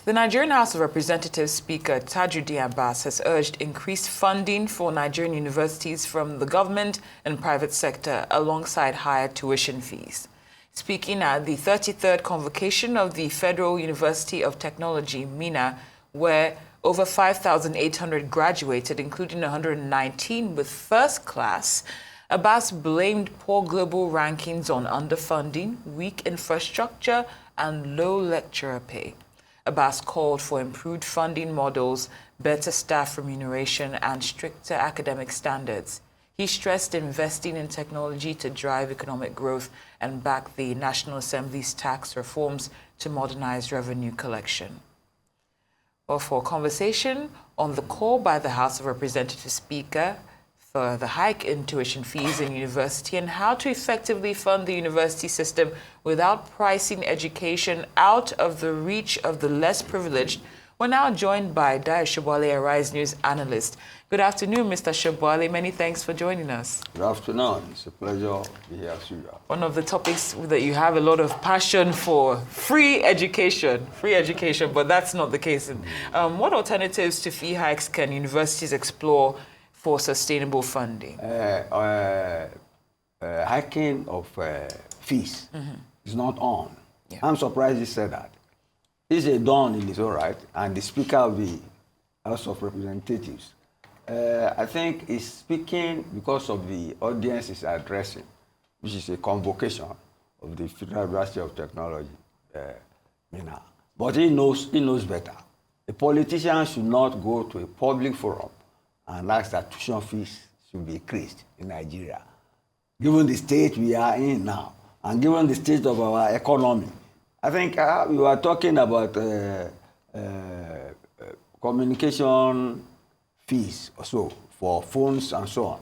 The Nigerian House of Representatives Speaker Tajuddin Abbas has urged increased funding for Nigerian universities from the government and private sector alongside higher tuition fees. Speaking at the 33rd convocation of the Federal University of Technology, MENA, where over 5,800 graduated, including 119 with first class, Abbas blamed poor global rankings on underfunding, weak infrastructure, and low lecturer pay. Abbas called for improved funding models, better staff remuneration, and stricter academic standards. He stressed investing in technology to drive economic growth and backed the National Assembly's tax reforms to modernize revenue collection. Well, for a conversation on the call by the House of Representatives Speaker for the hike in tuition fees in university and how to effectively fund the university system without pricing education out of the reach of the less privileged, we're now joined by Dayo, Sobowale, a Rise News analyst. Good afternoon, Mr. Sobowale. Many thanks for joining us. Good afternoon. It's a pleasure to be here as usual. One of the topics that you have a lot of passion for, free education, but that's not the case. What alternatives to fee hikes can universities explore for sustainable funding? Hiking of fees is not on. Yeah. I'm surprised you said that. It's a dawn in its own right, and the Speaker of the House of Representatives, I think, is speaking because of the audience is addressing, which is a convocation of the Federal University of Technology, MENA. But he knows better. A politician should not go to a public forum and ask that tuition fees should be increased in Nigeria. Given the state we are in now, and given the state of our economy, I think we were talking about communication fees also for phones and so on.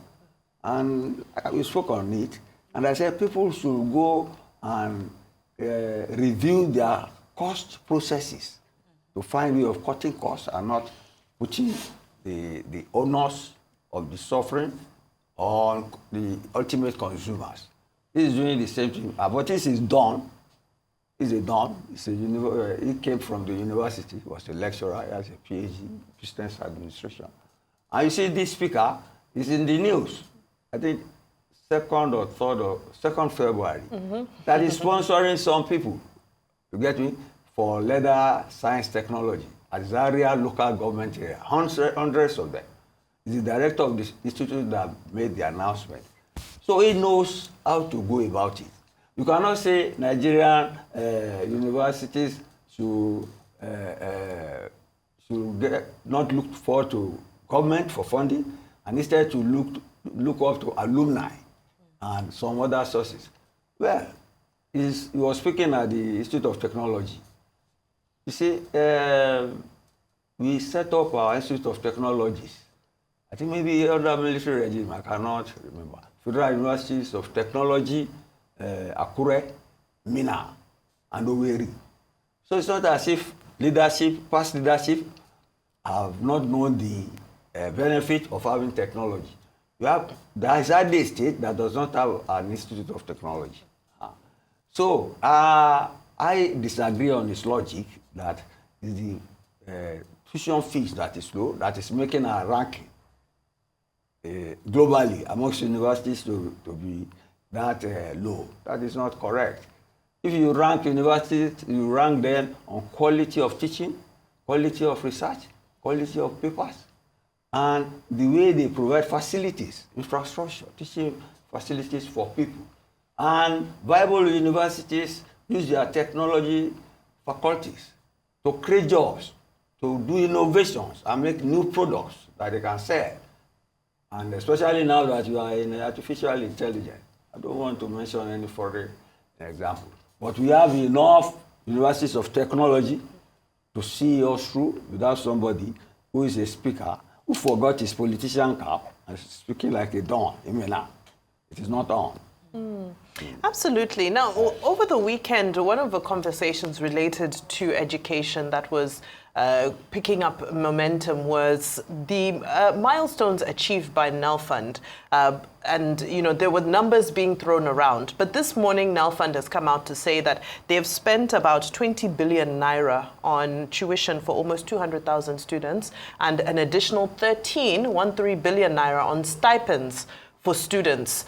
And we spoke on it, and I said people should go and review their cost processes to find way of cutting costs and not putting the onus of the suffering on the ultimate consumers. This is doing the same thing, but this is done. He's a don. He came from the university. He was a lecturer. He has a PhD, business administration. And you see, this speaker is in the news. I think 2nd or 3rd or 2nd February. That is sponsoring some people, you get me, for leather science technology at Zaria local government area. Hundreds of them. He's the director of the institute that made the announcement. So he knows how to go about it. You cannot say Nigerian universities should not look forward to government for funding, and instead to look up to alumni and some other sources. Well, he was speaking at the Institute of Technology. You see, we set up our Institute of Technologies. I think maybe other military regime, I cannot remember. Federal Universities of Technology, Akure, Mina, and Owerri. So it's not as if past leadership, have not known the benefit of having technology. There is a state that does not have an Institute of Technology. So I disagree on this logic that the tuition fees that is low, that is making our ranking globally amongst universities to be that low. That is not correct. If you rank universities, you rank them on quality of teaching, quality of research, quality of papers, and the way they provide facilities, infrastructure, teaching facilities for people. And viable universities use their technology faculties to create jobs, to do innovations and make new products that they can sell. And especially now that you are in artificial intelligence. I don't want to mention any foreign example. But we have enough universities of technology to see us through without somebody who is a speaker who forgot his politician cap and speaking like a don. It is not on. Absolutely. Now, over the weekend, one of the conversations related to education that was picking up momentum was the milestones achieved by NELFund. And, you know, there were numbers being thrown around. But this morning, NELFund has come out to say that they've spent about 20 billion naira on tuition for almost 200,000 students and an additional 13 billion naira on stipends for students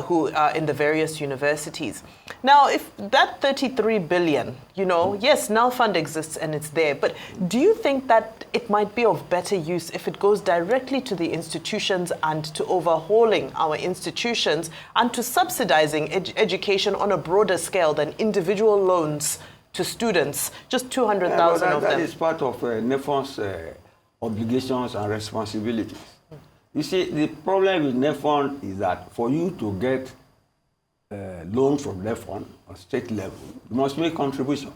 who are in the various universities. Now, if that 33 billion, you know, yes, NELFund exists and it's there, but do you think that it might be of better use if it goes directly to the institutions and to overhauling our institutions and to subsidizing education on a broader scale than individual loans to students, just 200,000 of them? That is part of NEFON's obligations and responsibilities. You see, the problem with NEFON is that for you to get loans from NEFON on state level, you must make contribution.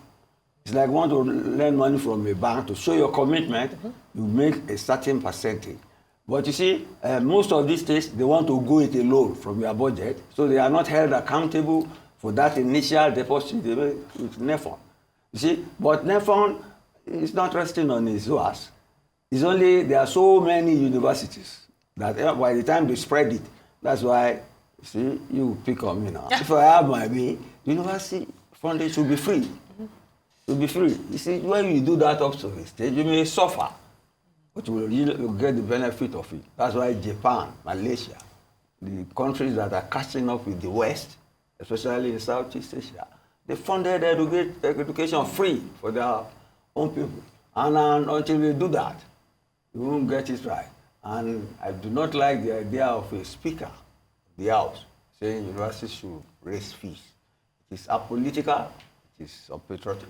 It's like you want to lend money from a bank to show your commitment, you make a certain percentage. But you see, most of these states, they want to go it alone from your budget, so they are not held accountable for that initial deposit they make with NEFON. You see, but NEFON is not resting on its oars. It's only, there are so many universities that by the time they spread it, that's why, see, you pick on me now. If I have my way, university funding should be free. Should be free. You see, when you do that up to a stage, you may suffer, but you'll get the benefit of it. That's why Japan, Malaysia, the countries that are catching up with the West, especially in Southeast Asia, they funded education free for their own people. And until we do that, we won't get it right. And I do not like the idea of a speaker of the House saying universities should raise fees. It is apolitical, it is unpatriotic.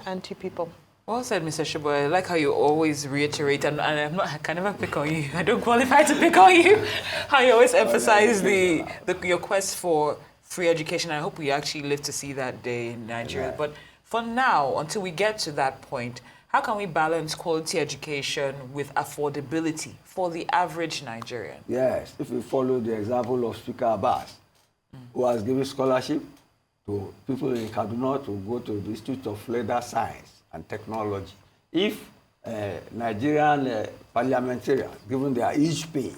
Anti-people. Well said, Mr. Sobowale. I like how you always reiterate, and I can never pick on you. I don't qualify to pick on you. How you always emphasize your quest for free education. I hope we actually live to see that day in Nigeria. Right. But for now, until we get to that point, how can we balance quality education with affordability for the average Nigerian? Yes, if we follow the example of Speaker Abbas, who has given scholarship to people in Kaduna to go to the Institute of Leather Science and Technology. If Nigerian parliamentarians, given their huge pay,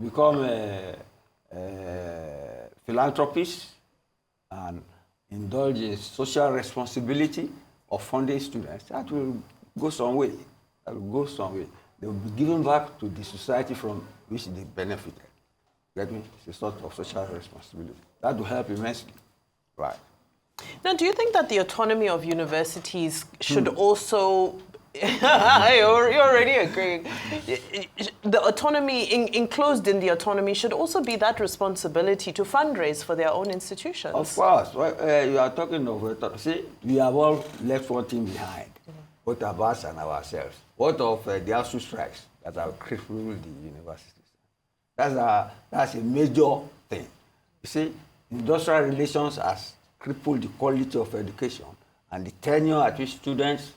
become philanthropists and indulge in social responsibility of funding students, that will go some way. That will go some way. They will be given back to the society from which they benefited. Get me? It's a sort of social responsibility. That will help immensely. Right. Now, do you think that the autonomy of universities should also... You're already agreeing. The autonomy, enclosed in the autonomy, should also be that responsibility to fundraise for their own institutions. Of course. Well, you are talking of... See, we have all left one thing behind, both of us and ourselves. What of the ASU strikes that have crippled the universities? That's a major thing. You see, industrial relations has crippled the quality of education and the tenure at which students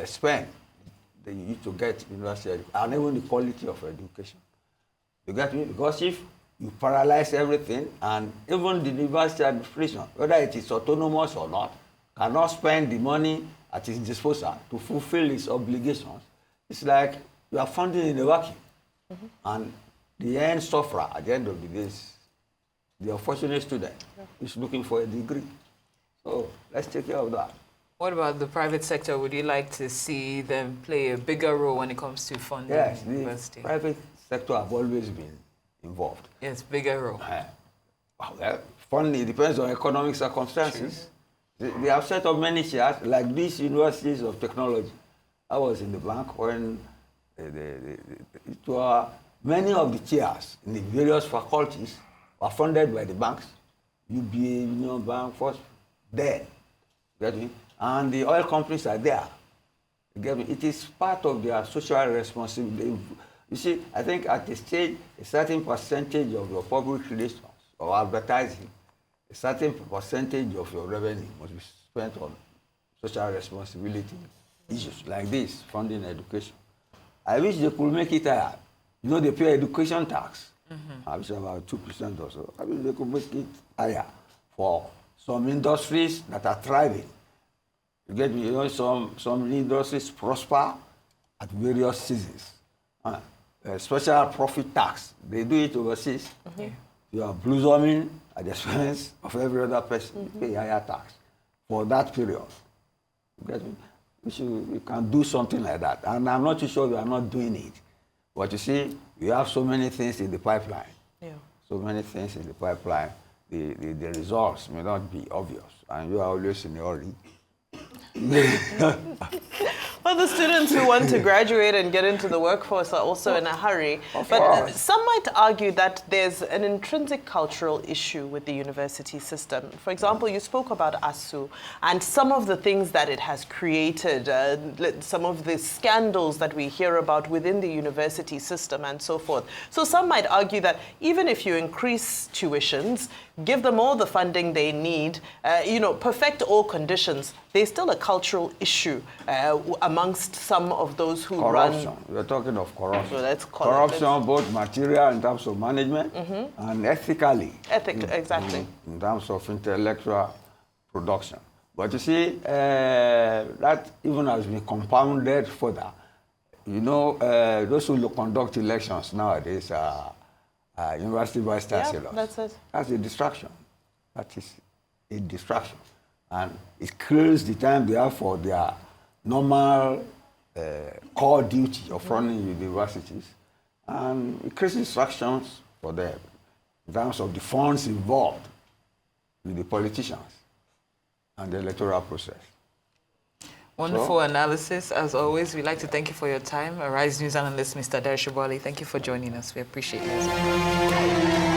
spend, they need to get university education, and even the quality of education. You get me? Because if you paralyze everything, and even the university administration, whether it is autonomous or not, cannot spend the money at its disposal to fulfill its obligations, it's like you are funding in a vacuum. And the end sufferer at the end of the day is the unfortunate student who's looking for a degree. So let's take care of that. What about the private sector? Would you like to see them play a bigger role when it comes to funding university? Yes, the private sector have always been involved. Yes, bigger role. Well, funding depends on economic circumstances. They have set up many shares, like these universities of technology. I was in the bank when many of the chairs in the various faculties were funded by the banks, UBA, Union Bank, First, then. Get me? And the oil companies are there. You get me? It is part of their social responsibility. You see, I think at a stage, a certain percentage of your public relations or advertising, a certain percentage of your revenue must be spent on social responsibility issues like this, funding education. I wish they could make it higher. You know, they pay education tax. Which is about 2% or so. I wish they could make it higher for some industries that are thriving. You get me? You know, some industries prosper at various seasons. Special profit tax, they do it overseas. You are blossoming at the expense of every other person. You pay higher tax for that period. You get me? We can do something like that. And I'm not too sure we are not doing it. But you see, we have so many things in the pipeline. Yeah. So many things in the pipeline. The results may not be obvious. And you are always in a hurry. Well, the students who want to graduate and get into the workforce are also in a hurry. But some might argue that there's an intrinsic cultural issue with the university system. For example, you spoke about ASU and some of the things that it has created, some of the scandals that we hear about within the university system and so forth. So some might argue that even if you increase tuitions, give them all the funding they need, perfect all conditions, there's still a cultural issue amongst some of those who corruption. run. We're talking of corruption. So let's call corruption, both material in terms of management and ethically. Exactly. In terms of intellectual production. But you see, that even has been compounded further. You know, those who conduct elections nowadays are university vice chancellors. Yeah, that's it. That's a distraction. That is a distraction. And it kills the time they have for their normal core duty of running universities. And it creates distractions for them in terms of the funds involved with the politicians and the electoral process. Wonderful analysis. As always, we'd like to thank you for your time. Arise News analyst, Mr. Dayo Sobowale, thank you for joining us. We appreciate it.